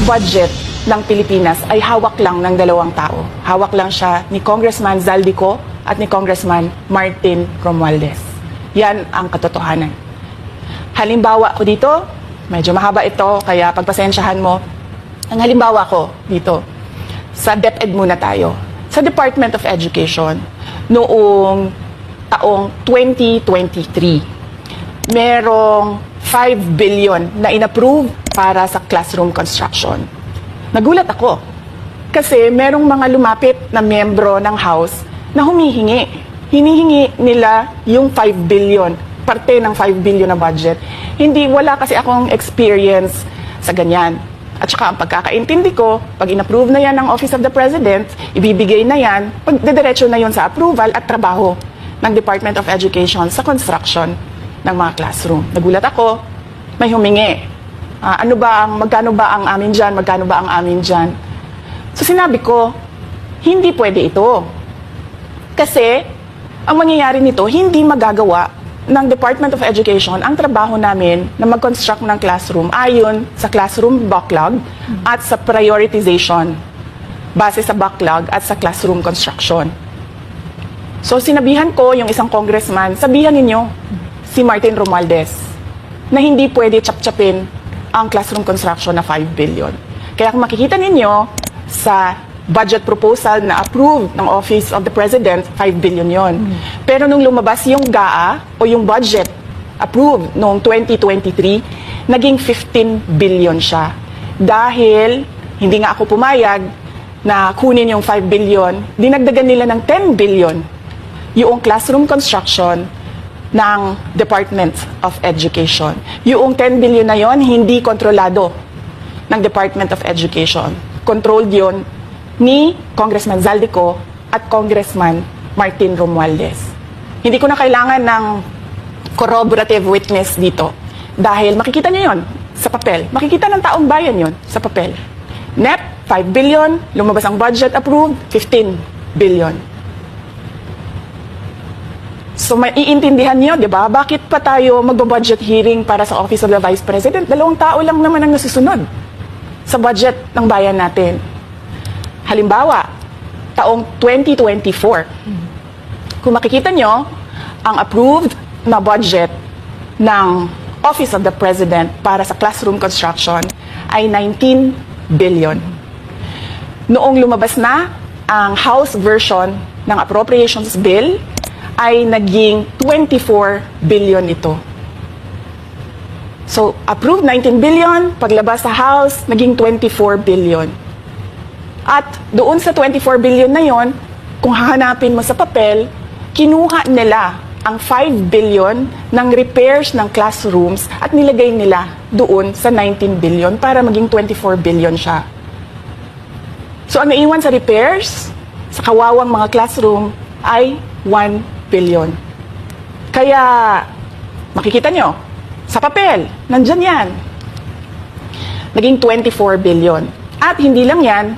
budget ng Pilipinas ay hawak lang ng dalawang tao. Hawak lang siya ni Congressman Zaldico at ni Congressman Martin Romualdez. Yan ang katotohanan. Halimbawa ko dito, medyo mahaba ito, kaya pagpasensyahan mo. Ang halimbawa ko dito, sa DepEd muna tayo. Sa Department of Education, noong taong 2023, merong 5 billion na inapprove para sa classroom construction. Nagulat ako kasi merong mga lumapit na miyembro ng House na humihingi. Hinihingi nila yung 5 billion, parte ng 5 billion na budget. Wala kasi akong experience sa ganyan. At saka ang pagkakaintindi ko, pag inapprove na yan ng Office of the President, ibibigay na yan, pagdediretso na yun sa approval at trabaho ng Department of Education sa construction ng mga classroom. Nagulat ako, may humingi. Magkano ba ang amin dyan? Magkano ba ang amin dyan? So sinabi ko, hindi pwede ito. Kasi, ang mangyayari nito, hindi magagawa ng Department of Education ang trabaho namin na mag-construct ng classroom ayon sa classroom backlog at sa prioritization base sa backlog at sa classroom construction. So sinabihan ko yung isang congressman, sabihan ninyo si Martin Romualdez na hindi pwede chap-chapin ang classroom construction na 5 billion. Kaya kung makikita ninyo sa budget proposal na approved ng Office of the President, 5 billion yon. Pero nung lumabas yung GAA o yung budget approved noong 2023, naging 15 billion siya. Dahil hindi nga ako pumayag na kunin yung 5 billion, dinagdagan nila ng 10 billion yung classroom construction ng Department of Education. Yung 10 billion na yon hindi kontrolado ng Department of Education. Controlled yon ni Congressman Zaldico at Congressman Martin Romualdez. Hindi ko na kailangan ng corroborative witness dito dahil makikita niyo yon sa papel. Makikita ng taong bayan yon sa papel. NEP, 5 billion, lumabas ang budget approved, 15 billion. So maiintindihan niyo, di ba? Bakit pa tayo mag-budget hearing para sa Office of the Vice President? 2 tao lang naman ang nasusunod sa budget ng bayan natin. Halimbawa, taong 2024, kung makikita nyo, ang approved na budget ng Office of the President para sa classroom construction ay 19 billion. Noong lumabas na ang House version ng Appropriations Bill, ay naging 24 billion ito. So, approved 19 billion, paglabas sa House, naging 24 billion. At doon sa 24 billion na yon, kung hahanapin mo sa papel, kinuha nila ang 5 billion ng repairs ng classrooms at nilagay nila doon sa 19 billion para maging 24 billion siya. So ang naiwan sa repairs, sa kawawang mga classroom, ay 1 billion. Kaya, makikita nyo, sa papel, nandyan yan. Naging 24 billion. At hindi lang yan,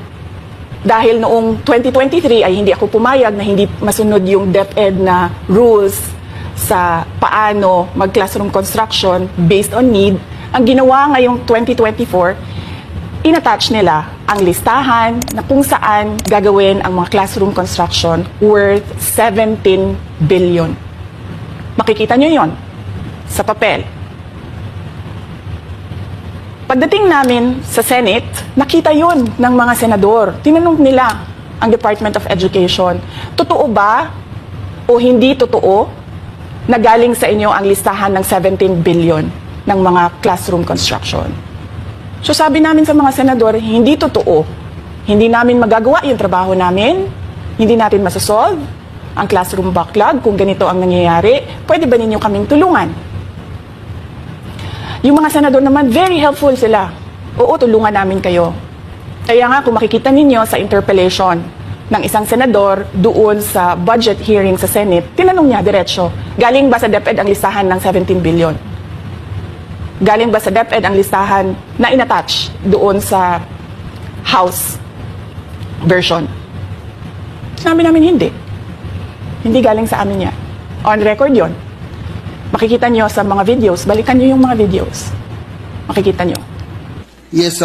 dahil noong 2023 ay hindi ako pumayag na hindi masunod yung DepEd na rules sa paano mag-classroom construction based on need, ang ginawa ngayong 2024, inattach nila ang listahan na kung saan gagawin ang mga classroom construction worth 17 billion. Makikita nyo yon sa papel. Pagdating namin sa Senate, nakita yon ng mga senador. Tinanong nila ang Department of Education, totoo ba o hindi totoo na galing sa inyo ang listahan ng 17 billion ng mga classroom construction? So sabi namin sa mga senador, hindi totoo. Hindi namin magagawa yung trabaho namin. Hindi natin masasolve ang classroom backlog kung ganito ang nangyayari. Pwede ba ninyo kaming tulungan? Yung mga senador naman, very helpful sila. Oo, tulungan namin kayo. Kaya nga, kung makikita ninyo sa interpellation ng isang senador doon sa budget hearing sa Senate, tinanong niya diretso, galing ba sa DepEd ang listahan ng 17 billion? Galing ba sa DepEd ang listahan na inattach doon sa House version? Sinabi namin hindi. Hindi galing sa amin yan. On record yon. Makikita nyo sa mga videos. Balikan nyo yung mga videos. Makikita nyo. Yes,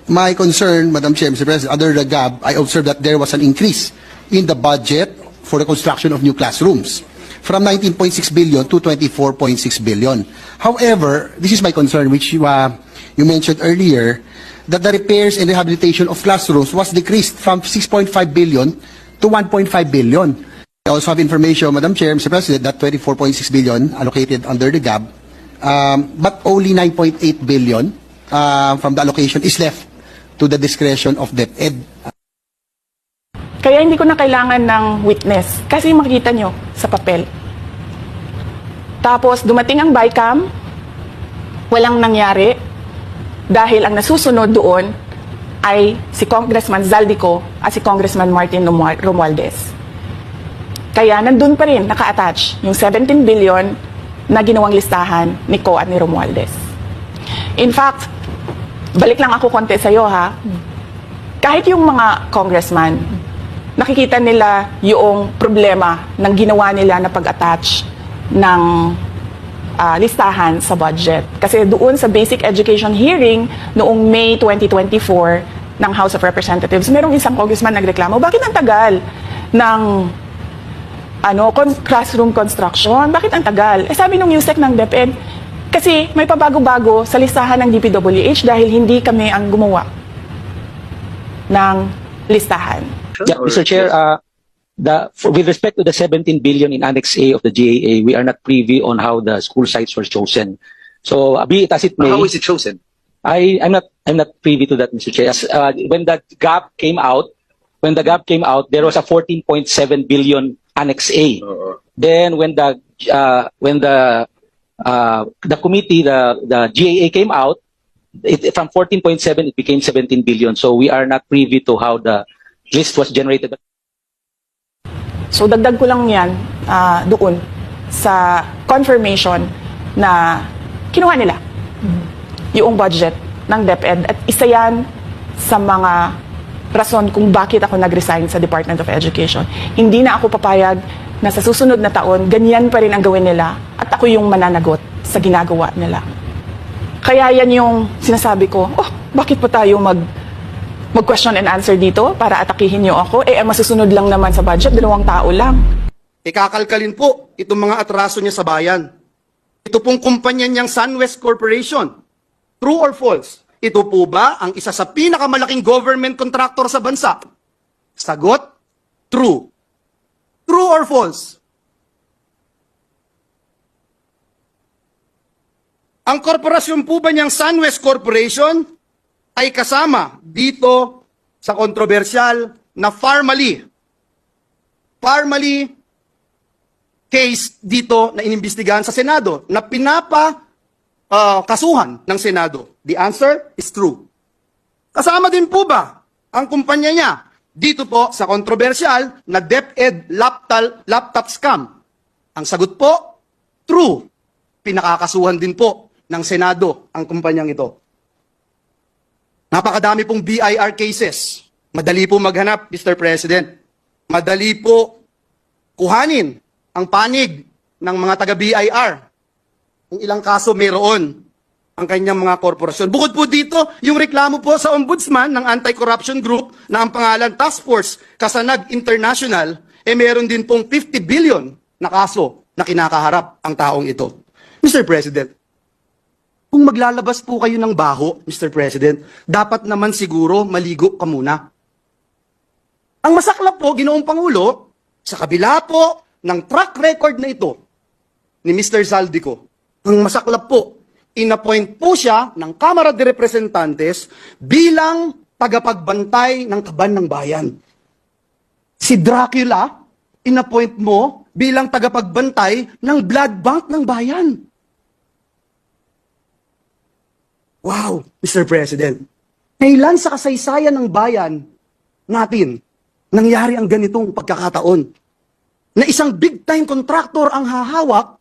My concern, Madam Chair, Mr. President, under the GAB, I observed that there was an increase in the budget for the construction of new classrooms from 19.6 billion to 24.6 billion. However, this is my concern, which you mentioned earlier, that the repairs and rehabilitation of classrooms was decreased from 6.5 billion to 1.5 billion. I also have information, Madam Chair, Mr. President, that 24.6 billion allocated under the GAB, but only 9.8 billion from the allocation is left to the discretion of DepEd. Kaya hindi ko na kailangan ng witness kasi makikita nyo sa papel. Tapos dumating ang BICAM, walang nangyari dahil ang nasusunod doon ay si Congressman Zaldico at si Congressman Martin Romualdez. Kaya nandun pa rin naka-attach yung 17 billion na ginawang listahan ni Co at ni Romualdez. In fact, balik lang ako konti sa'yo ha. Kahit yung mga congressman, nakikita nila yung problema ng ginawa nila na pag-attach ng listahan sa budget. Kasi doon sa basic education hearing noong May 2024 ng House of Representatives, merong isang congressman nagreklamo, bakit ang tagal ng classroom construction? Bakit ang tagal? Sabi nung USEC ng DepEd, kasi may pabago-bago sa listahan ng DPWH dahil hindi kami ang gumawa ng listahan. Yeah, Mr. Chair, with respect to the 17 billion in Annex A of the GAA, we are not privy on how the school sites were chosen. So, be it as it may, How is it chosen? I'm not privy to that, Mr. Chair. When the gap came out, there was a 14.7 billion Annex A. Then when the committee, the GAA came out, from 14.7 it became 17 billion. So we are not privy to how the list was generated. So dagdag ko lang yan doon sa confirmation na kinuha nila yung budget ng DepEd at isa yan sa mga rason kung bakit ako nag-resign sa Department of Education. Hindi na ako papayag na sa susunod na taon, ganyan pa rin ang gawin nila at ako yung mananagot sa ginagawa nila. Kaya yan yung sinasabi ko, bakit pa tayo mag-question and answer dito para atakihin niyo ako? Ang masusunod lang naman sa budget, 2 tao lang. Ikakalkalin po itong mga atraso niya sa bayan. Ito pong kumpanya niyang SunWest Corporation. True or false? Ito po ba ang isa sa pinakamalaking government contractor sa bansa? Sagot, true. True or false? Ang korporasyon po ba niyang SunWest Corporation ay kasama dito sa kontrobersyal na Farmally case dito na inimbestigahan sa Senado na kasuhan ng Senado? The answer is true. Kasama din po ba ang kumpanya niya dito po sa kontrobersyal na DepEd laptop scam? Ang sagot po, true. Pinakakasuhan din po ng Senado ang kumpanyang ito. Napakadami pong BIR cases. Madali po maghanap, Mr. President. Madali po kuhanin ang panig ng mga taga-BIR. Kung ilang kaso mayroon ang kanyang mga korporasyon. Bukod po dito, yung reklamo po sa Ombudsman ng Anti-Corruption Group na ang pangalan Task Force Kasanag International, meron din pong 50 billion na kaso na kinakaharap ang taong ito. Mr. President, kung maglalabas po kayo ng baho, Mr. President, dapat naman siguro maligo ka muna. Ang masaklap po, Ginoong Pangulo, sa kabila po ng track record na ito ni Mr. Zaldico, ang masaklap po, inappoint po siya ng Kamara de Representantes bilang tagapagbantay ng kaban ng bayan. Si Dracula, inappoint mo bilang tagapagbantay ng blood bank ng bayan. Wow, Mr. President. Kailan sa kasaysayan ng bayan natin nangyari ang ganitong pagkakataon? Na isang big-time contractor ang hahawak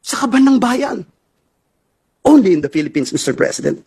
sa kaban ng bayan. Only in the Philippines, Mr. President.